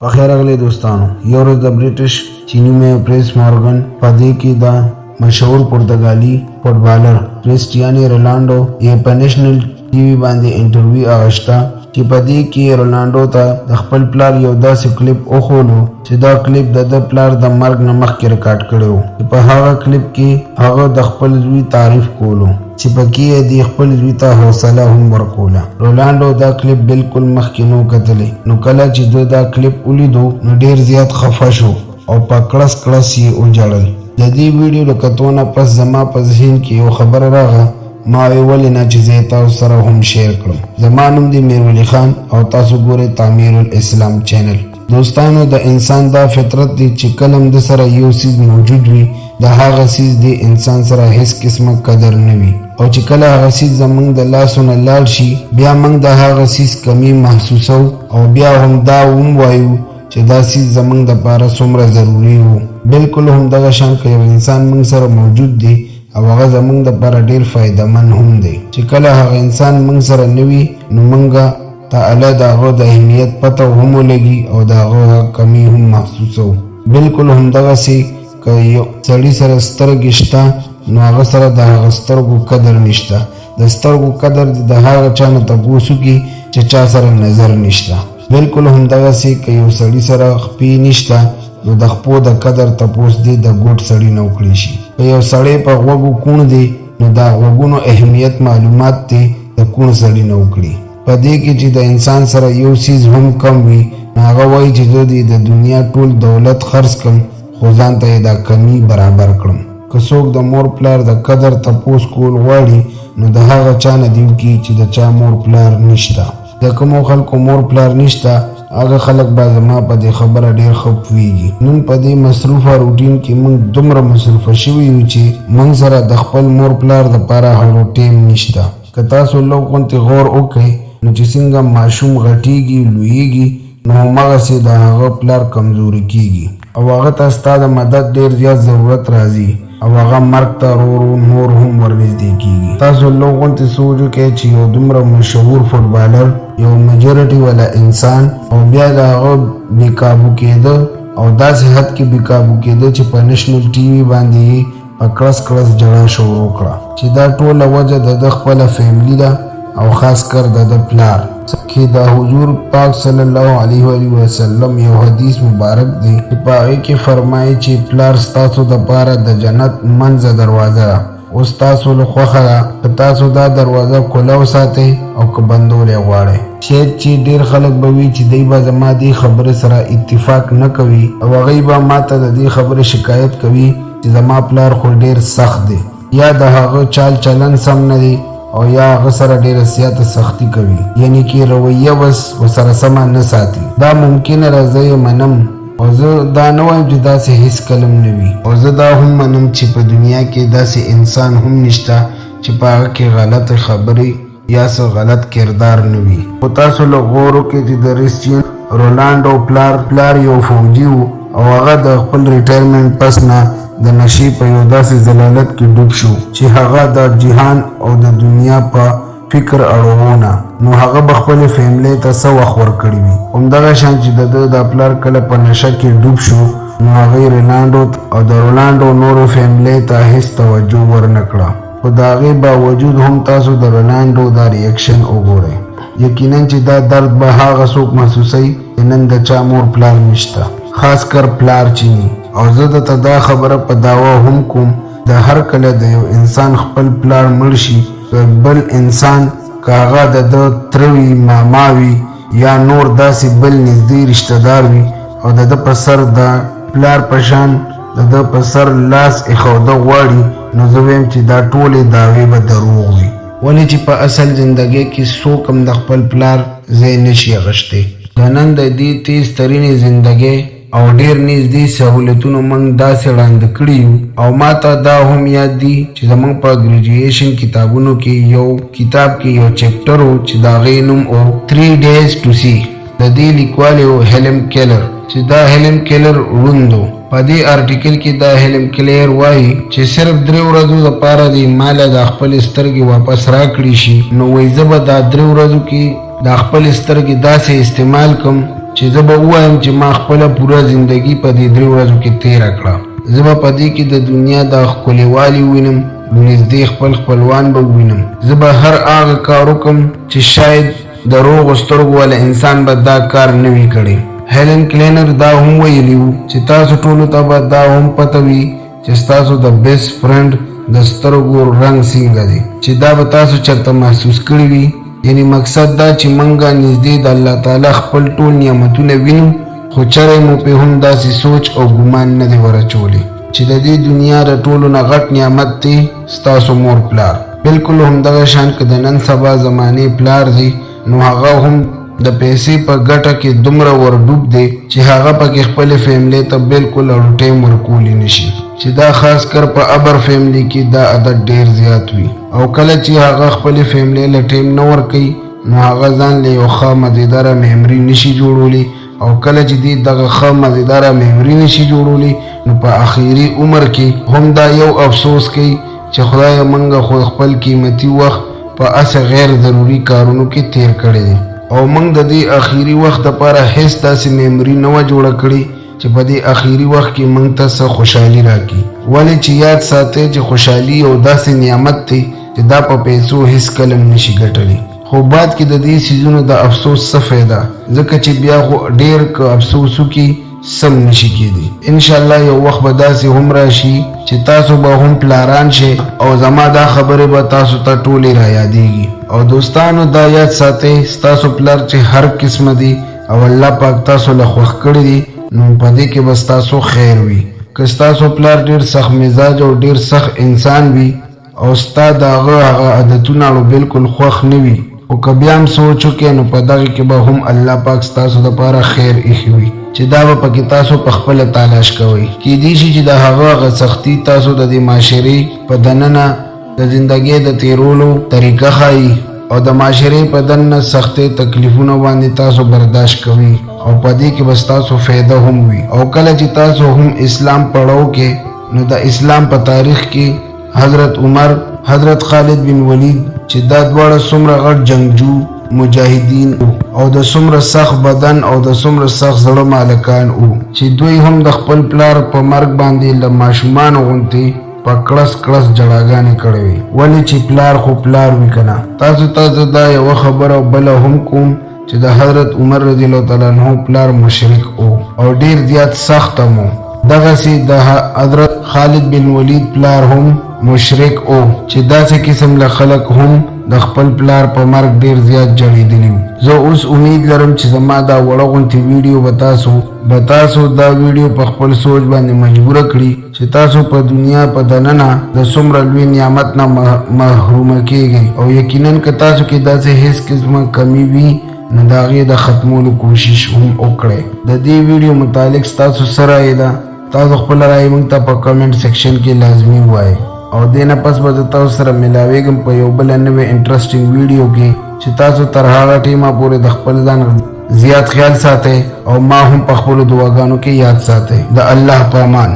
بخیر اغلی دوستانو یو ورځ د برټش چینی में پریس مارګن پدې کې دا مشهور پرتګالي فوټبالر کریسټیانو رونالډو یې په نېشنل ټي وي باندې انټرویو اغشتا چې پدې کې رونالډو ته د خپل پلار یو داسې کلیپ وښولو چې دا کلیپ د پلار د مرګ نه مخکې ریکارډ کړی و چې په هغه کلیپ کې هغه د خپل زوی تعریف کولو چې پکې یې د خپل زوی ته حوصله هم ورکوله. رونالډو دا کلیپ بالکل مخکې نو کتلی نو کله چې دوی دا کلیپ ولیدو نو ډیر زیات خفه شو او په کړس کړس یې وژړل. د دې ویډیو له کتو نه پس زما په ذهن کې یو خبره راغله ما وی ولې نه چې زه تاسو سره هم شیر کړم. زما نوم دی میرولی خان او تاسو ګورئ تعمیر الاسلام چینل. دوستانو د انسان دا فطرت دی چې کله هم د سره یو څیز موجود وي د هغه څیز د انسان سره هیڅ قسمه قدر نه وي او چې کله هغه څیز زموږ د لاسو نه لاړ شي بیا موږ د هغه څیز کمی محسوسو او بیا هم دا وایو چې دا څیز زموږ دپاره څومره ضروري و. بالکل همدغه شان که یو انسان موږ سره موجود دی او هغه زموږ دپاره ډېر فایدهمند هم دی چې کله هغه انسان موږ سره نه وي نو موږ تعالی د هغه د اهمیت پته هم ولګي او د هغه کمی هم محسوسو. بالکل همدغسې که یو سړي سره سترګې شته نو هغه سره د هغه سترګو قدر نشته. د سترګو قدر د هغه چا نه تپوس وکړي چې چا سره نظر نشته. بالکل همدغسې که یو سړي سره خپې نشته نو د خپو د قدر تپوس دی د ګوټ سړي نه وکړی شي. که یو سړی په غوږو کوڼ دی نو د غوږونو اهمیت معلومات دی د کوڼ سړي نه وکړي. په دې کې چې د انسان سره یو څیز هم کم وي نو هغه وایي چې زه د دنیا ټول دولت خرڅ کړم خو ځان ته یې دا کمی برابر کړم. که څوک د مور پلار د قدر تپوس کول غواړي نو د هغه چا نه دې وکړي چې د چا مور پلار نشته. د کومو خلکو مور پلار نشته هغه خلک به زما په دې خبره ډېر ښه پوهېږي. نن په دې مصروفه روټین کې موږ دومره مصروفه شوي یو چې موږ سره د خپل مور پلار دپاره هغو ټیم نشته. که تاسو لږ غوندې غور وکړئ نو چې څنګه ماشوم غټیږي لویږي نو هماغسې د هغه پلار کمزوري کیږي او هغه ته ستا د مدد ډېر زیات ضرورت راځي او هغه مرګ ته ورو نور هم ورنږدې کیږي. تاسو لږ غوندې سوچ وکړئ چې یو دومره مشهور فوټبالر یو میجورټي والا انسان او بیا د هغه بېقابو کېده او داسې حد کې بېقابو کېده چې په نېشنل ټي وي باندې یې په کړس کړس جړه شروع کړه چې دا ټوله وجه د ده خپله فیملي ده او خاص کر د پلار کې د حضور پاک صلی الله علیه وسلم یو حدیث مبارک دی چې په هغې کې فرمایي چې پلار ستاسو دپاره د جنت منځه دروازه ده. اوس تاسو له خوښه ده که تاسو دا دروازه کله وساتئ او که بندولی غواړئ. شاید چې ډېر خلک به وي چې دی به زما دې خبرې سره اتفاق نه کوي او هغوی به ما ته د دې خبرې شکایت کوي چې زما پلار خو ډېر سخت دی یا د هغه چال چلن سم نه دی او یا هغه سره ډېره زیاته سختي کوي یعنی کې رویه بس ورسره سمه نه ساتي. دا ممکنه ده زه یې منم او زه دا نه وایم چې داسې هیڅ کلم نه وي او زه دا هم منم چې په دنیا کې داسې انسان هم نشته چې په هغه کې غلطې خبرې یا څه غلط کردار نه وي. خو تاسو له غور وکړئ چې د کریسټیانو رونالډو پلار یو فوجي و او هغه د خپل ریټایرمنټ پس نه د نشي په یو داسې ضلالت کې ډوب شو چې هغه د جهان او د دنیا په فکر اړوونه نو هغه به خپلې فیملۍ ته څه وخت ورکړی وي. همدغه شان چې د ده د پلار کله په نشه کې ډوب شو نو هغوی رونالډو او د رونالډو نورو فیملۍ ته هیڅ توجه ورنه کړه. خو د هغې باوجود هم تاسو د رونالډو دا ریاکشن وګورئ. یقینا چې دا درد به هغه څوک محسوسوي چې نن د چا مور پلار نشته خاص کر پلار چینی. او زه درته دا خبره په دعوا هم کوم د هر کله د یو انسان خپل پلار مړ شي بل انسان که هغه د ده تره وي ماما وي یا نور داسې بل نږدې رشته دار وي او د ده په سر د پلار په شان د ده په سر لاس ایښوده غواړي نو زه وایم چې دا ټولې دعوې به دروغ وي ولې چې په اصل زندګۍ کې څوک هم د خپل پلار ځای نشي اخیستی. د نن د دې تیز ترینې زندګۍ او ډېر نږدې سهولتونو موږ داسې وړاندې کړي یو او ما ته دا هم یاد دي چې زموږ په ګریجویشن کتابونو کې یو کتاب کې یو چپټر و چې د هغې نوم و 3 days to see. د دې لیکوال و هیلن کیلر چې دا هیلن کیلر ړوند و. په دې ارټیکل کې دا هیلن کیلر وایي چې صرف 3 ورځو دپاره دې ماله د خپلې سترګې واپس راکړي شي نو وایي زه به دا 3 ورځو کې د خپل سترګې داسې استعمال کوم چې زه به ووایم چې ما خپله پوره زندگی په دې 3 ورځو کې تېره کړه. زه به په دې کې د دنیا د ښکلیوالي وینم، نږدې خپل خپلوان به ووینم. زه به هر هغه کار وکړم چې شاید د روغو سترګو والا انسان به دا کار نه وي کړی. هیلن کلینر دا هم ویلي وو چې تاسو ټولو ته به دا هم پته وي چې ستاسو د بیسټ فرند د سترګو رنګ څنګه دی، چې دا به تاسو چېرته محسوس کړي وي. یعنی مقصد دا چې منګه نږدې د الله تعالی خپل ټول نعمتونه وینو، خو چرې مو په هم داسې سوچ او ګمان نه دی ورچولی چې د دې دنیا د ټولو نه غټ نعمت دی ستاسو مور پلار. بالکل همدغه شان که د نن سبا زمانې پلار دی، نو هغه هم د پیسې په ګټه کې دومره ورډوب دی چې هغه پکې خپلې فیملی ته بالکل اړو ټیم ورکولی نشي، چې دا خاص کر په ابر فیملی کې دا عادت ډیر زیات وي. او کله چې هغه خپلې فیملی له ټیم نه ورکوي، نو هغه ځان له یو ښه مزیداره میمري نشي جوړولی. او کله چې دې دغه ښه مزیداره میمري نشي جوړولی، نو په آخري عمر کې هم دا یو افسوس کوي چې خدای منګه خو خپل قیمتي وخت په اسه غیر ضروري کارونو کې تیر کړی دی، او موږ د دې آخري وخت لپاره هیڅ داسې میمري نه وه جوړه کړې چې په دې آخري وخت کې موږ ته څه خوشحالي راکړي. ولې چې یاد ساتئ چې خوشحالي یو داسې نعمت دی چې دا په پیسو هیڅ کله نشي ګټلی. خو بعد کې د دې څیزونو د افسوس څه فایده، ځکه چې بیا خو ډېر که افسوس وکړي سم نشي کېدی. انشاءالله یو وخت به داسې هم راشي چې تاسو به هم پلاران شئ، او زما دا خبرې به تاسو ته ټولې را یادېږي. او دوستانو دا یاد ساتئ، ستاسو پلار چې هر قسمه دی او الله پاک تاسو له خوښ کړي دي، نو په دې کې به ستاسو خیر وي. که ستاسو پلار ډېر سخت مزاج او ډېر سخت انسان وي او ستا د هغه عادتونه بالکل خوښ نه وي، او که بیا هم سوچ وکړئ، نو په دغې کې به هم الله پاک ستاسو دپاره خیر ایښی وي، چې دا به پکې تاسو په خپله تلاش کوئ. کیدای شي چې د هغه سختي تاسو د دې معاشرې په دننه د زندګۍ د تیرولو طریقه ښایي، او د معاشرې په دننه سختۍ تکلیفونو باندې تاسو برداشت کوئ، او په دې کې به ستاسو فایده هم وي. او کله چې تاسو هم اسلام پړاو کې، نو د اسلام په تاریخ کې حضرت عمر، حضرت خالد بن ولید چې دا دواړه څومره غټ جنگجو مجاهدین او د څومره سخت بدن او د څومره سخت زړه مالکان وو، چې دوی هم د خپل پلار په مرګ باندې له ماشومانو غوندې په کړس کړس جړاګانې کړې وي. ولې چې پلار خو پلار وي که نه. تاسو ته زه دا یوه خبره بله هم کوم چې د حضرت عمر رضی الله تعالی عنه پلار مشرک و او ډیر زیات سخت هم و. دغسې د حضرت خالد بن ولید پلار هم مشرک او چې داسې قسم له خلک هم د خپل پلار په مرګ ډیر زیات جړېدلي وو. زه اوس امید لرم چې زما دا وړه غونتې ویډیو به تاسو دا ویډیو په خپل سوچ باندې مجبوره کړي چې تاسو په دنیا په دننه د څومره لوی نعمت نه محرومه کیږئ، او یقینا که تاسو کې داسې هیڅ قسمه کمی وي، نو د هغې د ختمولو کوشش هم وکړئ. د دې ویډیو متعلق ستاسو څه رایې ده؟ تاسو خپل رایې موږ ته په کمنټ سیکشن کې لازمي ووایئ، او دې نه پس به زه تاسو سره ملاویږم په یو بله نوې انټرسټینګ ویډیو کې، چې تاسو تر هغه ټیمه پورې د خپل ځان زیات خیال ساتئ، او ما هم په خپلو دعاګانو کې یاد ساتئ. د الله په امان.